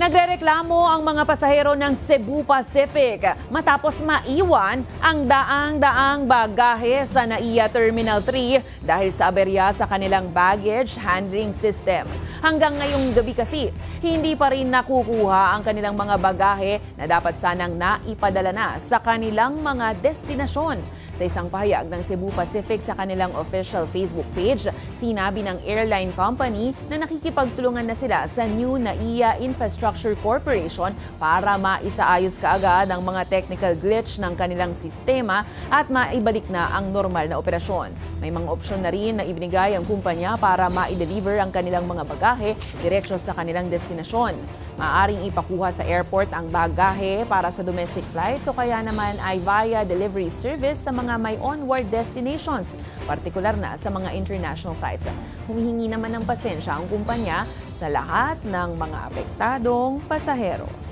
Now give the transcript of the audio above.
Nagrereklamo ang mga pasahero ng Cebu Pacific matapos maiwan ang daang-daang bagahe sa NAIA Terminal 3 dahil sa aberya sa kanilang baggage handling system. Hanggang ngayong gabi kasi, hindi pa rin nakukuha ang kanilang mga bagahe na dapat sanang naipadala na sa kanilang mga destinasyon. Sa isang pahayag ng Cebu Pacific sa kanilang official Facebook page, sinabi ng airline company na nakikipagtulungan na sila sa new NAIA Infrastructure Corporation para maisaayos kaagad ang mga technical glitch ng kanilang sistema at maibalik na ang normal na operasyon. May mga opsyon na rin na ibinigay ang kumpanya para ma-deliver ang kanilang mga bagahe diretso sa kanilang destinasyon. Maaaring ipakuha sa airport ang bagahe para sa domestic flights o kaya naman ay via delivery service sa mga may onward destinations, partikular na sa mga international flights. Humihingi naman ng pasensya ang kumpanya sa lahat ng mga apektadong pasahero.